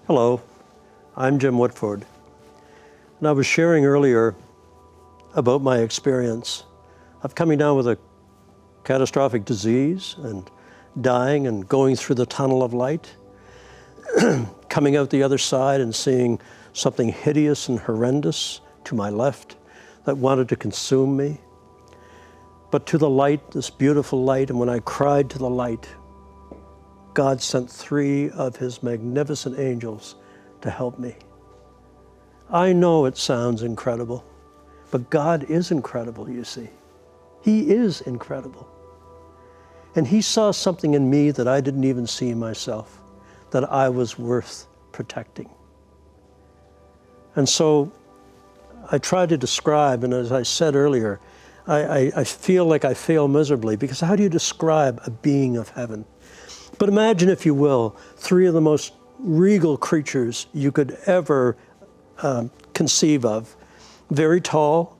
Hello, I'm Jim Woodford, and I was sharing earlier about my experience of coming down with a catastrophic disease and dying and going through the tunnel of light, coming out the other side and seeing something hideous and horrendous to my left that wanted to consume me. But to the light, this beautiful light, and when I cried to the light, God sent 3 of his magnificent angels to help me. I know it sounds incredible, but God is incredible, you see. He is incredible. And he saw something in me that I didn't even see in myself, that I was worth protecting. And so I tried to describe, and as I said earlier, I feel like I fail miserably, because how do you describe a being of heaven? But imagine, if you will, 3 of the most regal creatures you could ever conceive of. Very tall,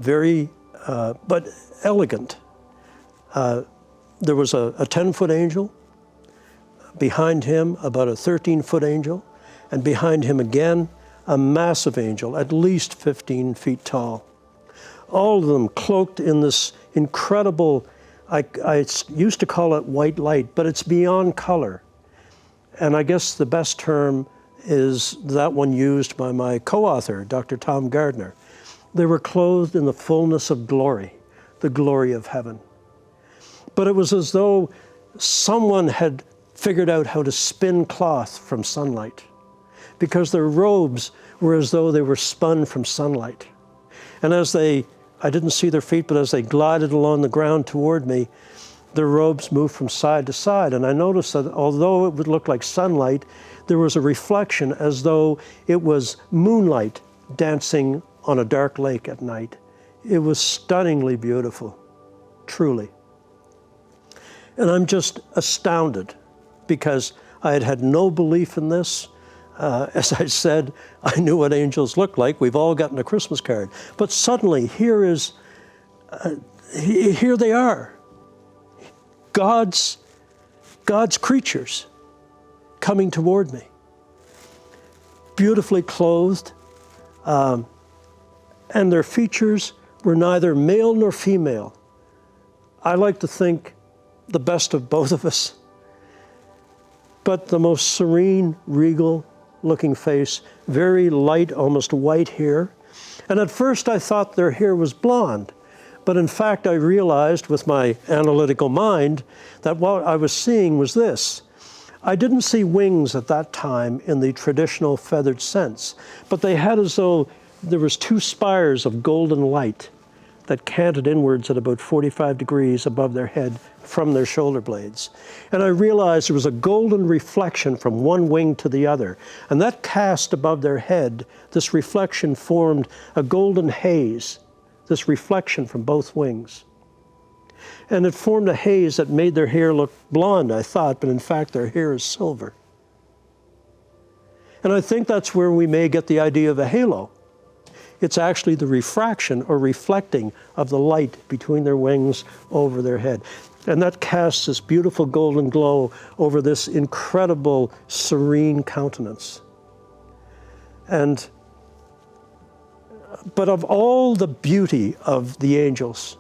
but elegant. There was a 10-foot angel, behind him about a 13-foot angel, and behind him again a massive angel, at least 15 feet tall. All of them cloaked in this incredible, I used to call it white light, but it's beyond color. And I guess the best term is that one used by my co-author, Dr. Tom Gardner. They were clothed in the fullness of glory, the glory of heaven. But it was as though someone had figured out how to spin cloth from sunlight, because their robes were as though they were spun from sunlight. And as I didn't see their feet, but as they glided along the ground toward me, their robes moved from side to side. And I noticed that although it would look like sunlight, there was a reflection as though it was moonlight dancing on a dark lake at night. It was stunningly beautiful, truly. And I'm just astounded, because I had had no belief in this. As I said, I knew what angels looked like. We've all gotten a Christmas card. But suddenly, here they are. God's creatures coming toward me. Beautifully clothed. And their features were neither male nor female. I like to think the best of both of us. But the most serene, regal looking face, very light, almost white hair. And at first I thought their hair was blonde, but in fact I realized with my analytical mind that what I was seeing was this. I didn't see wings at that time in the traditional feathered sense, but they had as though there was 2 spires of golden light that canted inwards at about 45 degrees above their head from their shoulder blades. And I realized there was a golden reflection from one wing to the other. And that cast above their head, this reflection formed a golden haze, this reflection from both wings. And it formed a haze that made their hair look blonde, I thought, but in fact their hair is silver. And I think that's where we may get the idea of a halo. It's actually the refraction or reflecting of the light between their wings over their head. And that casts this beautiful golden glow over this incredible, serene countenance. But of all the beauty of the angels,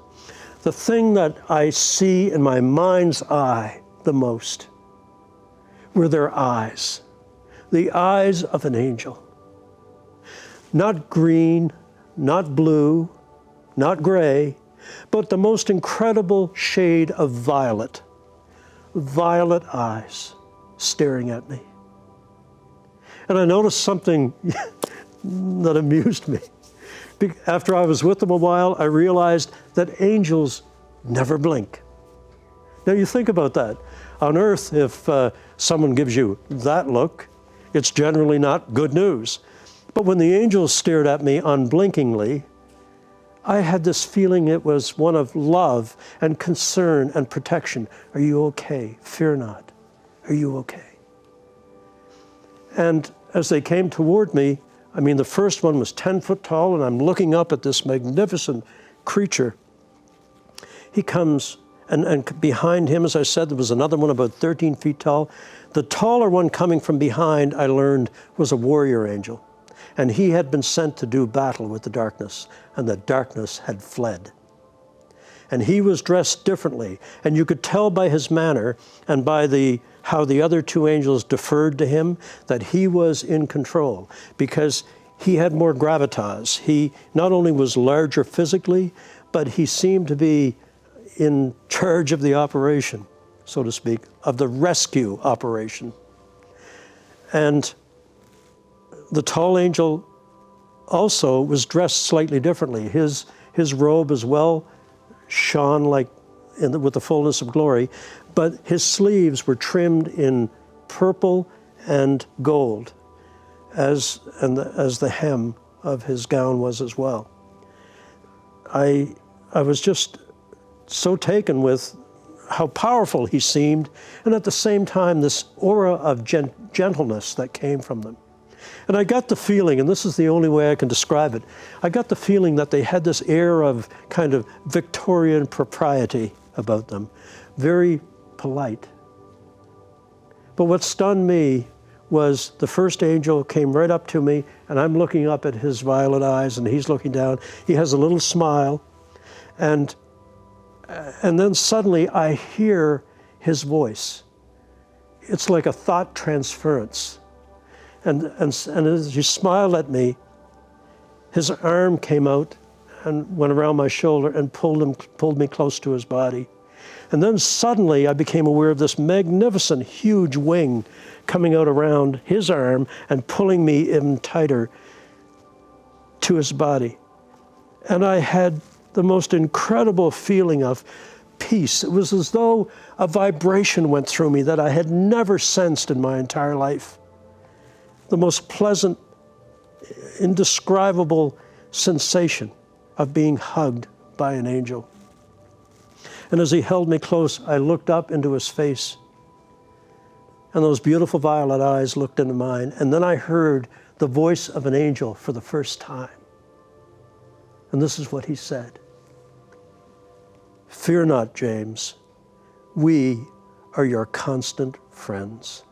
the thing that I see in my mind's eye the most were their eyes, the eyes of an angel. Not green, not blue, not gray, but the most incredible shade of violet. Violet eyes staring at me. And I noticed something that amused me. After I was with them a while, I realized that angels never blink. Now you think about that. On earth, if someone gives you that look, it's generally not good news. But when the angels stared at me unblinkingly, I had this feeling it was one of love and concern and protection. Are you okay? Fear not. Are you okay? And as they came toward me, I mean, the first one was 10 foot tall, and I'm looking up at this magnificent creature. He comes And behind him, as I said, there was another one about 13 feet tall. The taller one coming from behind, I learned, was a warrior angel. And he had been sent to do battle with the darkness, and the darkness had fled. And he was dressed differently, and you could tell by his manner and by how the other two angels deferred to him that he was in control, because he had more gravitas. He not only was larger physically, but he seemed to be in charge of the operation, so to speak, of the rescue operation. And the tall angel also was dressed slightly differently. His robe as well shone like with the fullness of glory, but his sleeves were trimmed in purple and gold, as the hem of his gown was as well. I was just so taken with how powerful he seemed, and at the same time this aura of gentleness that came from them. And I got the feeling, and this is the only way I can describe it, I got the feeling that they had this air of kind of Victorian propriety about them, very polite. But what stunned me was the first angel came right up to me, and I'm looking up at his violet eyes, and he's looking down. He has a little smile, and then suddenly I hear his voice. It's like a thought transference. And as he smiled at me, his arm came out and went around my shoulder and pulled me close to his body. And then suddenly I became aware of this magnificent, huge wing coming out around his arm and pulling me even tighter to his body. And I had the most incredible feeling of peace. It was as though a vibration went through me that I had never sensed in my entire life. The most pleasant, indescribable sensation of being hugged by an angel. And as he held me close, I looked up into his face, and those beautiful violet eyes looked into mine, and then I heard the voice of an angel for the first time. And this is what he said: "Fear not, James. We are your constant friends."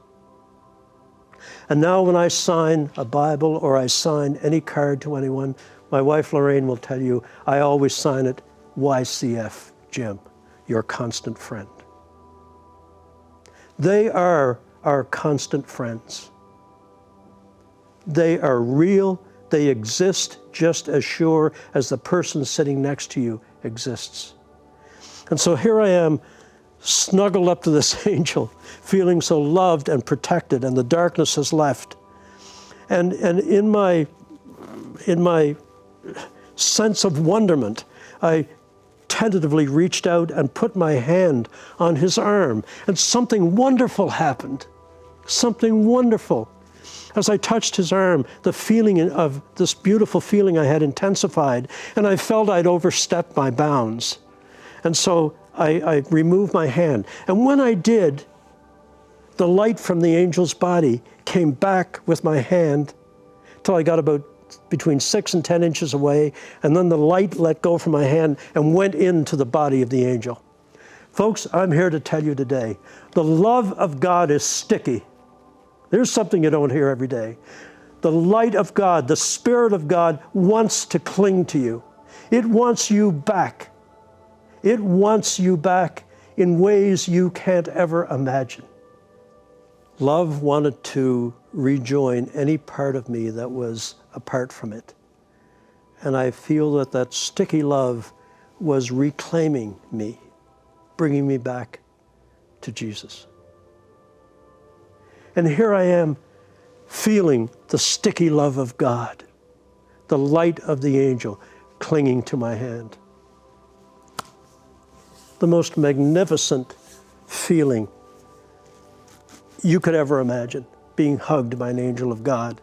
And now when I sign a Bible or I sign any card to anyone, my wife Lorraine will tell you, I always sign it YCF, Jim, your constant friend. They are our constant friends. They are real. They exist just as sure as the person sitting next to you exists. And so here I am, snuggled up to this angel, feeling so loved and protected, and the darkness has left. And in my sense of wonderment, I tentatively reached out and put my hand on his arm, and something wonderful happened. Something wonderful. As I touched his arm, the feeling of this beautiful feeling I had intensified, and I felt I'd overstepped my bounds. And so I removed my hand. And when I did, the light from the angel's body came back with my hand till I got about between 6 and 10 inches away, and then the light let go from my hand and went into the body of the angel. Folks, I'm here to tell you today, the love of God is sticky. There's something you don't hear every day. The light of God, the Spirit of God wants to cling to you. It wants you back. It wants you back in ways you can't ever imagine. Love wanted to rejoin any part of me that was apart from it. And I feel that that sticky love was reclaiming me, bringing me back to Jesus. And here I am feeling the sticky love of God, the light of the angel clinging to my hand. The most magnificent feeling you could ever imagine, being hugged by an angel of God.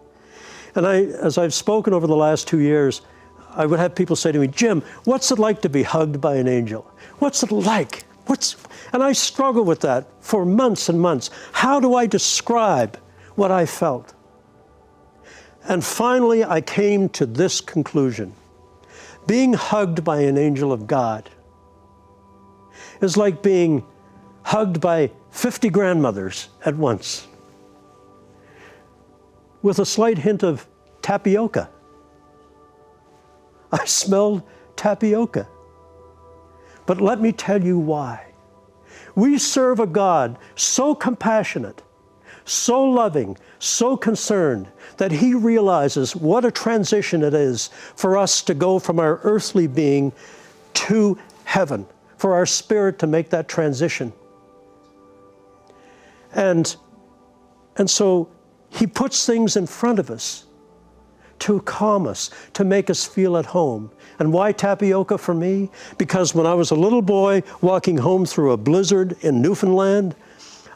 And as I've spoken over the last 2 years, I would have people say to me, Jim, what's it like to be hugged by an angel? What's it like? And I struggled with that for months and months. How do I describe what I felt? And finally, I came to this conclusion. Being hugged by an angel of God is like being hugged by 50 grandmothers at once, with a slight hint of tapioca. I smelled tapioca. But let me tell you why. We serve a God so compassionate, so loving, so concerned, that He realizes what a transition it is for us to go from our earthly being to heaven, for our spirit to make that transition. And so He puts things in front of us to calm us, to make us feel at home. And why tapioca for me? Because when I was a little boy walking home through a blizzard in Newfoundland,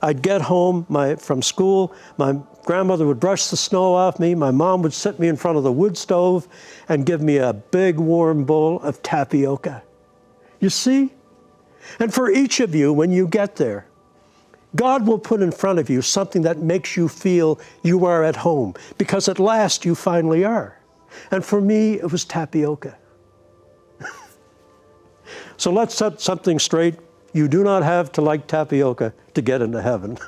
I'd get home from school, my grandmother would brush the snow off me, my mom would sit me in front of the wood stove and give me a big warm bowl of tapioca. You see? And for each of you, when you get there, God will put in front of you something that makes you feel you are at home, because at last you finally are. And for me, it was tapioca. So let's set something straight. You do not have to like tapioca to get into heaven.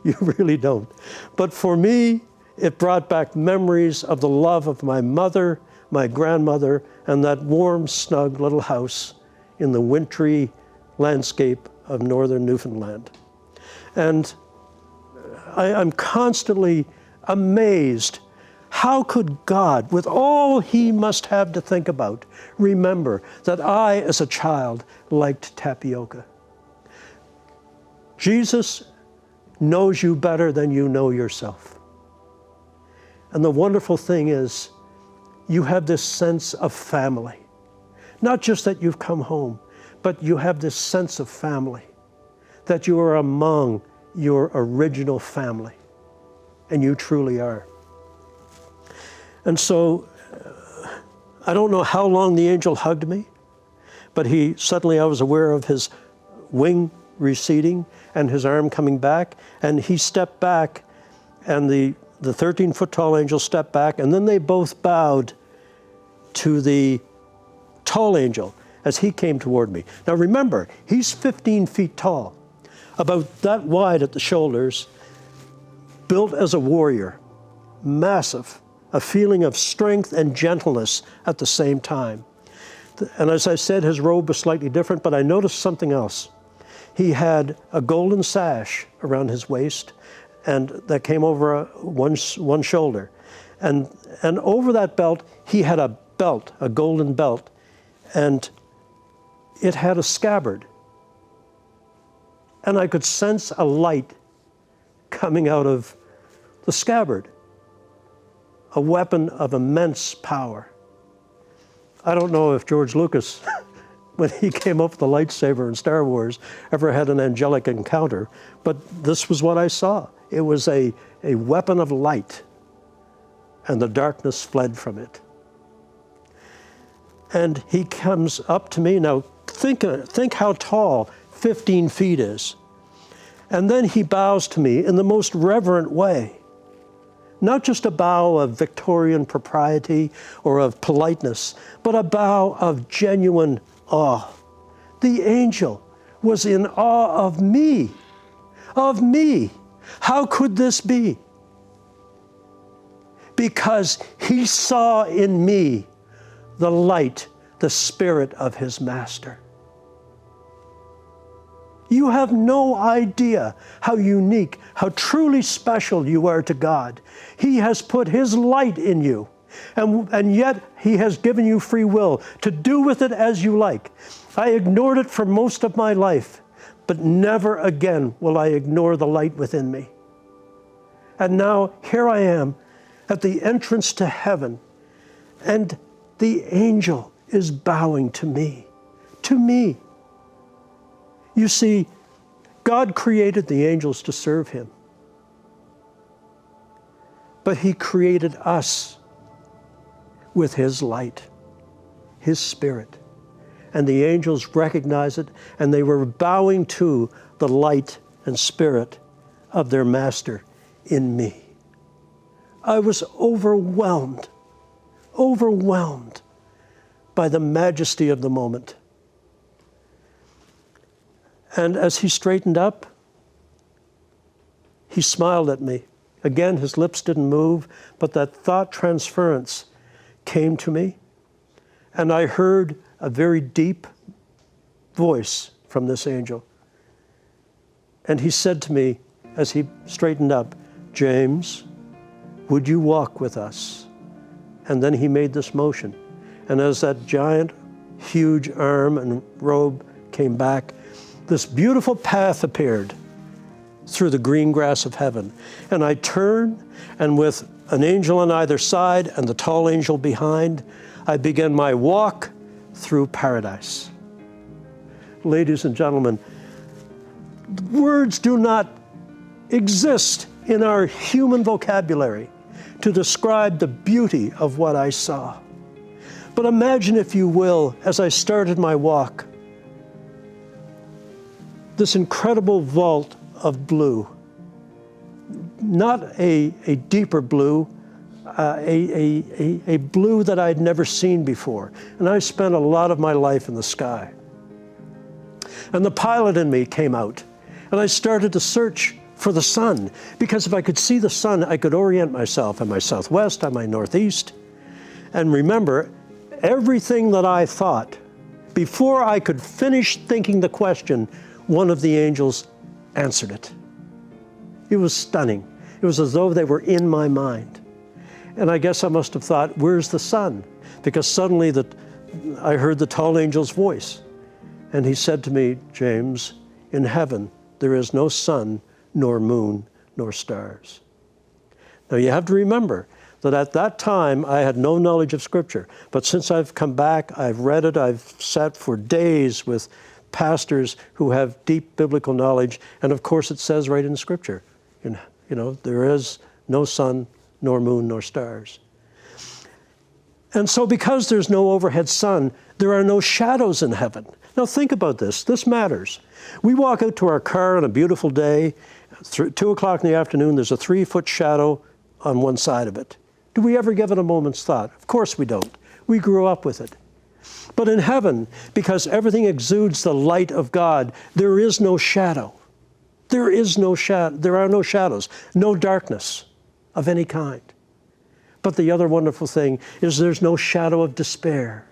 You really don't. But for me, it brought back memories of the love of my mother, my grandmother, and that warm, snug little house in the wintry landscape of northern Newfoundland. And I'm constantly amazed. How could God, with all He must have to think about, remember that I, as a child, liked tapioca? Jesus knows you better than you know yourself. And the wonderful thing is, you have this sense of family. Not just that you've come home, but you have this sense of family, that you are among your original family, and you truly are. And so, I don't know how long the angel hugged me, but suddenly I was aware of his wing receding and his arm coming back, and he stepped back, and the 13-foot tall angel stepped back, and then they both bowed to the tall angel as he came toward me. Now remember, he's 15 feet tall, about that wide at the shoulders, built as a warrior, massive, a feeling of strength and gentleness at the same time. And as I said, his robe was slightly different, but I noticed something else. He had a golden sash around his waist, and that came over one shoulder. And over that belt, he had a belt, a golden belt, and it had a scabbard. And I could sense a light coming out of the scabbard, a weapon of immense power. I don't know if George Lucas, when he came up with the lightsaber in Star Wars, ever had an angelic encounter, but this was what I saw. It was a weapon of light, and the darkness fled from it. And he comes up to me. Now, think how tall 15 feet is. And then he bows to me in the most reverent way. Not just a bow of Victorian propriety or of politeness, but a bow of genuine awe. The angel was in awe of me. Of me. How could this be? Because he saw in me the light, the spirit of his master. You have no idea how unique, how truly special you are to God. He has put his light in you, and yet he has given you free will to do with it as you like. I ignored it for most of my life, but never again will I ignore the light within me. And now here I am at the entrance to heaven, and the angel is bowing to me, to me. You see, God created the angels to serve him. But he created us with his light, his spirit. And the angels recognized it, and they were bowing to the light and spirit of their master in me. I was overwhelmed by the majesty of the moment. And as he straightened up, he smiled at me. Again, his lips didn't move, but that thought transference came to me. And I heard a very deep voice from this angel. And he said to me, as he straightened up, "James, would you walk with us?" And then he made this motion. And as that giant, huge arm and robe came back, this beautiful path appeared through the green grass of heaven. And I turned, and with an angel on either side and the tall angel behind, I began my walk through paradise. Ladies and gentlemen, words do not exist in our human vocabulary to describe the beauty of what I saw. But imagine, if you will, as I started my walk, this incredible vault of blue, not a deeper blue, a blue that I'd never seen before. And I spent a lot of my life in the sky. And the pilot in me came out, and I started to search for the sun, because if I could see the sun, I could orient myself. Am I southwest? Am I northeast? And remember, everything that I thought, before I could finish thinking the question, one of the angels answered it. It was stunning. It was as though they were in my mind. And I guess I must have thought, where's the sun? Because suddenly I heard the tall angel's voice. And he said to me, "James, in heaven there is no sun, nor moon, nor stars." Now you have to remember that at that time I had no knowledge of Scripture. But since I've come back, I've read it, I've sat for days with pastors who have deep biblical knowledge. And of course it says right in Scripture, there is no sun, nor moon, nor stars. And so because there's no overhead sun, there are no shadows in heaven. Now think about this. This matters. We walk out to our car on a beautiful day. 2 o'clock in the afternoon, there's a 3-foot shadow on one side of it. Do we ever give it a moment's thought? Of course we don't. We grew up with it. But in heaven, because everything exudes the light of God, there is no shadow. There is no shadow. There are no shadows, no darkness of any kind. But the other wonderful thing is there's no shadow of despair,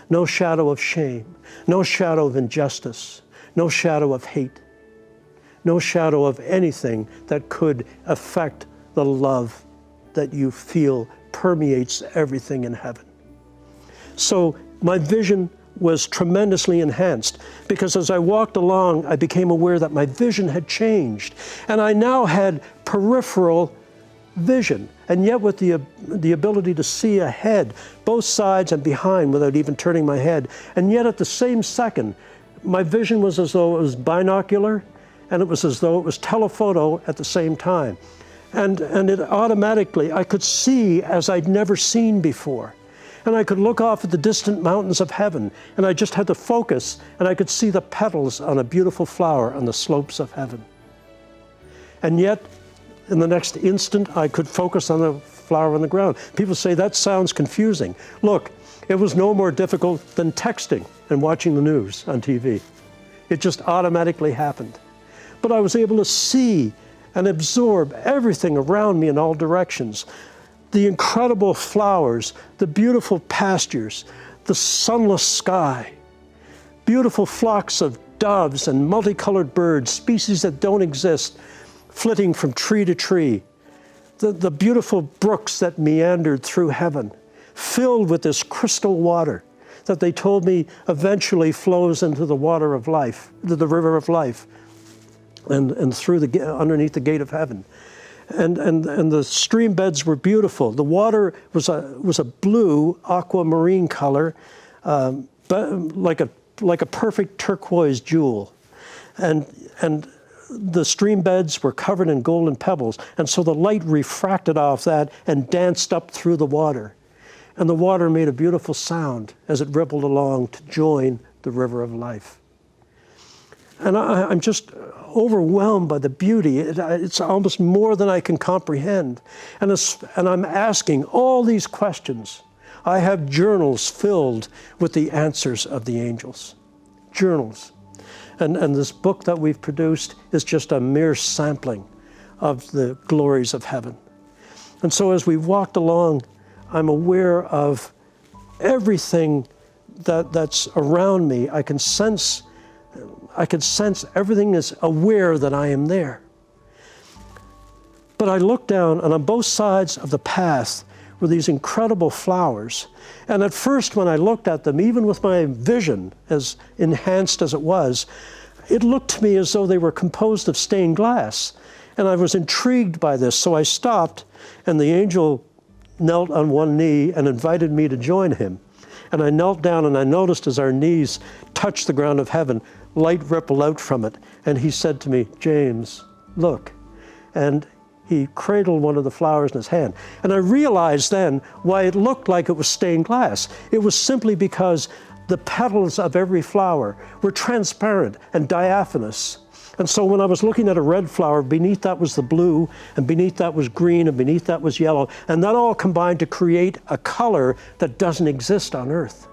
no shadow of shame, no shadow of injustice, no shadow of hate, no shadow of anything that could affect the love that you feel permeates everything in heaven. So my vision was tremendously enhanced, because as I walked along, I became aware that my vision had changed, and I now had peripheral vision, and yet with the ability to see ahead, both sides and behind, without even turning my head. And yet at the same second, my vision was as though it was binocular, and it was as though it was telephoto at the same time. And it automatically, I could see as I'd never seen before. And I could look off at the distant mountains of heaven, and I just had to focus, and I could see the petals on a beautiful flower on the slopes of heaven. And yet, in the next instant, I could focus on the flower on the ground. People say, that sounds confusing. Look, it was no more difficult than texting and watching the news on TV. It just automatically happened. But I was able to see and absorb everything around me in all directions. The incredible flowers, the beautiful pastures, the sunless sky, beautiful flocks of doves and multicolored birds, species that don't exist, flitting from tree to tree, the beautiful brooks that meandered through heaven, filled with this crystal water that they told me eventually flows into the water of life, the river of life, and through underneath the gate of heaven. And the stream beds were beautiful. The water was a blue aquamarine color, but like a perfect turquoise jewel. And the stream beds were covered in golden pebbles, and so the light refracted off that and danced up through the water. And the water made a beautiful sound as it rippled along to join the river of life. And I'm just overwhelmed by the beauty. It's almost more than I can comprehend. And I'm asking all these questions. I have journals filled with the answers of the angels. Journals. And this book that we've produced is just a mere sampling of the glories of heaven. And so as we walked along, I'm aware of everything that's around me. I can sense everything is aware that I am there. But I looked down, and on both sides of the path were these incredible flowers. And at first, when I looked at them, even with my vision as enhanced as it was, it looked to me as though they were composed of stained glass. And I was intrigued by this, so I stopped, and the angel knelt on one knee and invited me to join him. And I knelt down, and I noticed as our knees touched the ground of heaven, light rippled out from it. And he said to me, "James, look." And he cradled one of the flowers in his hand. And I realized then why it looked like it was stained glass. It was simply because the petals of every flower were transparent and diaphanous. And so when I was looking at a red flower, beneath that was the blue, and beneath that was green, and beneath that was yellow. And that all combined to create a color that doesn't exist on earth.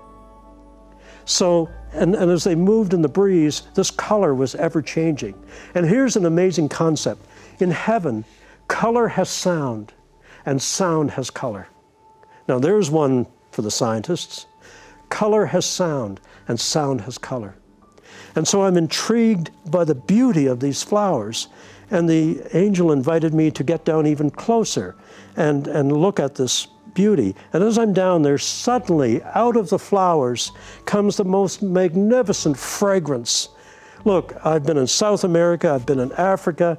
So, and as they moved in the breeze, this color was ever changing. And here's an amazing concept. In heaven, color has sound, and sound has color. Now there's one for the scientists. Color has sound, and sound has color. And so I'm intrigued by the beauty of these flowers. And the angel invited me to get down even closer and look at this beauty. And as I'm down there, suddenly out of the flowers comes the most magnificent fragrance. Look, I've been in South America, I've been in Africa.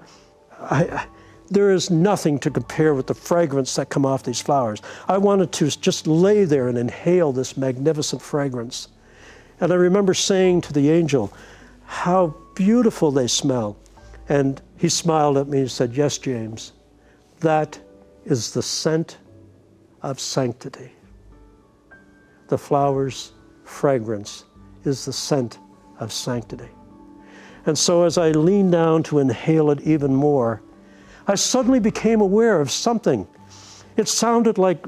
There is nothing to compare with the fragrance that come off these flowers. I wanted to just lay there and inhale this magnificent fragrance. And I remember saying to the angel, how beautiful they smell. And he smiled at me and said, "Yes, James, that is the scent of sanctity. The flower's fragrance is the scent of sanctity." And so as I leaned down to inhale it even more, I suddenly became aware of something. It sounded like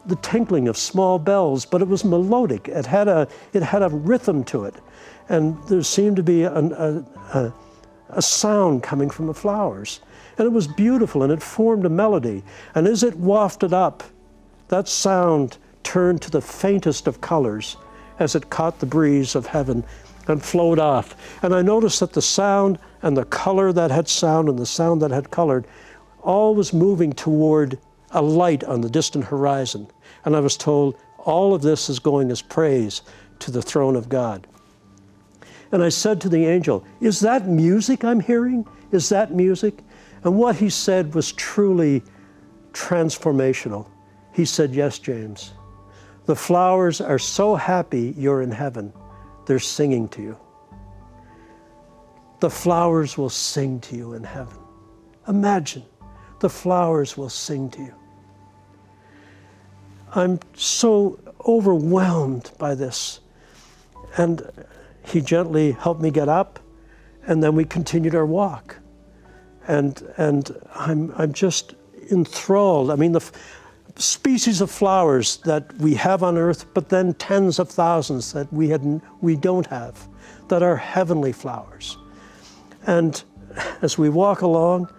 the tinkling of small bells, but it was melodic. It had a rhythm to it. And there seemed to be a sound coming from the flowers. And it was beautiful, and it formed a melody. And as it wafted up, that sound turned to the faintest of colors as it caught the breeze of heaven and flowed off. And I noticed that the sound and the color that had sound and the sound that had colored, all was moving toward a light on the distant horizon. And I was told, all of this is going as praise to the throne of God. And I said to the angel, "Is that music I'm hearing? Is that music?" And what he said was truly transformational. He said, "Yes, James, the flowers are so happy you're in heaven, they're singing to you. The flowers will sing to you in heaven." Imagine, the flowers will sing to you. I'm so overwhelmed by this. And he gently helped me get up, and then we continued our walk. And I'm just enthralled. I mean, the species of flowers that we have on earth, but then tens of thousands that we don't have, that are heavenly flowers. And as we walk along,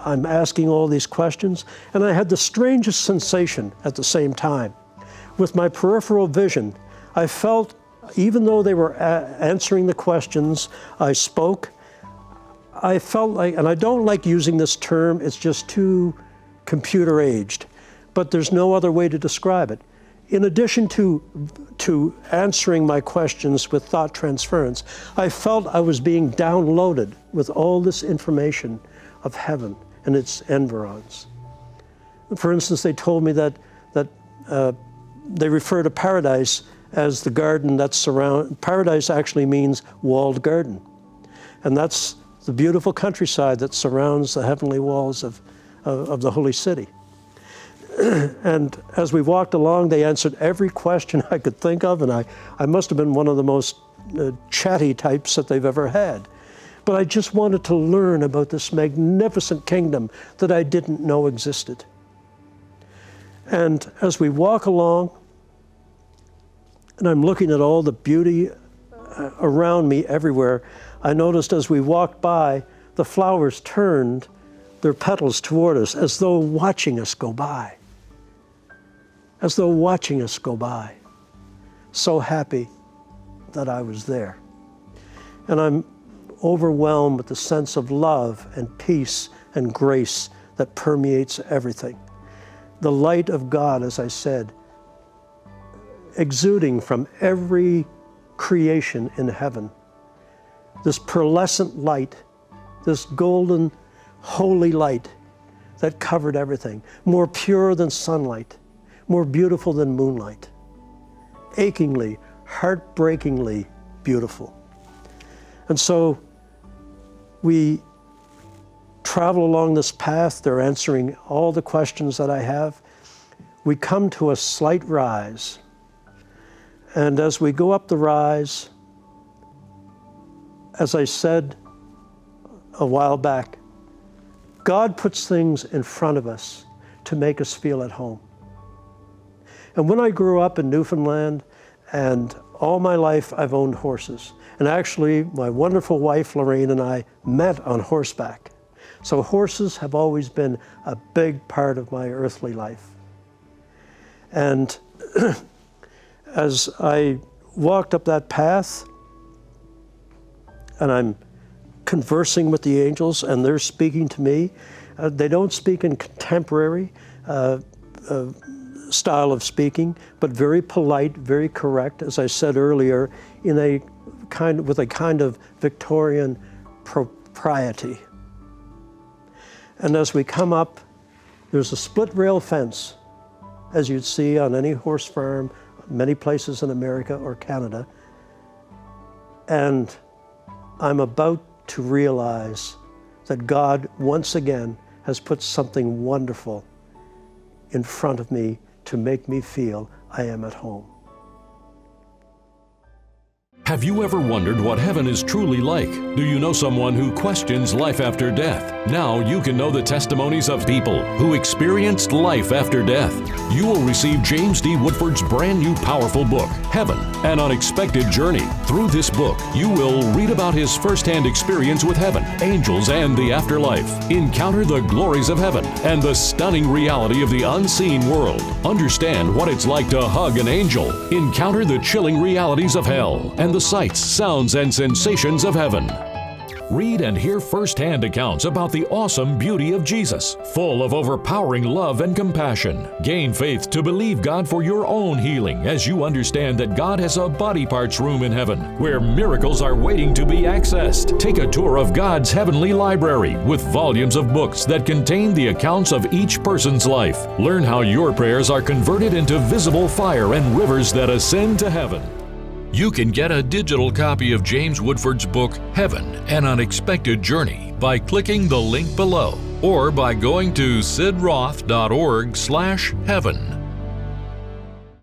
I'm asking all these questions, and I had the strangest sensation at the same time. With my peripheral vision, I felt, even though they were answering the questions, I spoke. I felt like, and I don't like using this term, it's just too computer-aged, but there's no other way to describe it. In addition to answering my questions with thought transference, I felt I was being downloaded with all this information of heaven and its environs. For instance, they told me that they refer to paradise as the garden that surrounds. Paradise actually means walled garden. And that's the beautiful countryside that surrounds the heavenly walls of the holy city. And as we walked along, they answered every question I could think of, and I must have been one of the most chatty types that they've ever had. But I just wanted to learn about this magnificent kingdom that I didn't know existed. And as we walk along, and I'm looking at all the beauty around me everywhere. I noticed as we walked by, the flowers turned their petals toward us as though watching us go by. As though watching us go by. So happy that I was there. And I'm overwhelmed with the sense of love and peace and grace that permeates everything. The light of God, as I said, exuding from every creation in heaven. This pearlescent light, this golden, holy light that covered everything, more pure than sunlight, more beautiful than moonlight, achingly, heartbreakingly beautiful. And so we travel along this path. They're answering all the questions that I have. We come to a slight rise. And as we go up the rise, as I said a while back, God puts things in front of us to make us feel at home. And when I grew up in Newfoundland, and all my life I've owned horses. And actually, my wonderful wife, Lorraine, and I met on horseback. So horses have always been a big part of my earthly life. And as I walked up that path, and I'm conversing with the angels, and they're speaking to me, they don't speak in contemporary style of speaking, but very polite, very correct, as I said earlier, with a kind of Victorian propriety. And as we come up, there's a split rail fence, as you'd see on any horse farm, many places in America or Canada. And I'm about to realize that God, once again, has put something wonderful in front of me to make me feel I am at home. Have you ever wondered what heaven is truly like? Do you know someone who questions life after death? Now you can know the testimonies of people who experienced life after death. You will receive James D. Woodford's brand new powerful book, Heaven, An Unexpected Journey. Through this book, you will read about his firsthand experience with heaven, angels, and the afterlife. Encounter the glories of heaven and the stunning reality of the unseen world. Understand what it's like to hug an angel. Encounter the chilling realities of hell and the sights, sounds, and sensations of heaven. Read and hear firsthand accounts about the awesome beauty of Jesus, full of overpowering love and compassion. Gain faith to believe God for your own healing as you understand that God has a body parts room in heaven where miracles are waiting to be accessed. Take a tour of God's heavenly library with volumes of books that contain the accounts of each person's life. Learn how your prayers are converted into visible fire and rivers that ascend to heaven. You can get a digital copy of James Woodford's book, Heaven, An Unexpected Journey, by clicking the link below or by going to sidroth.org/heaven.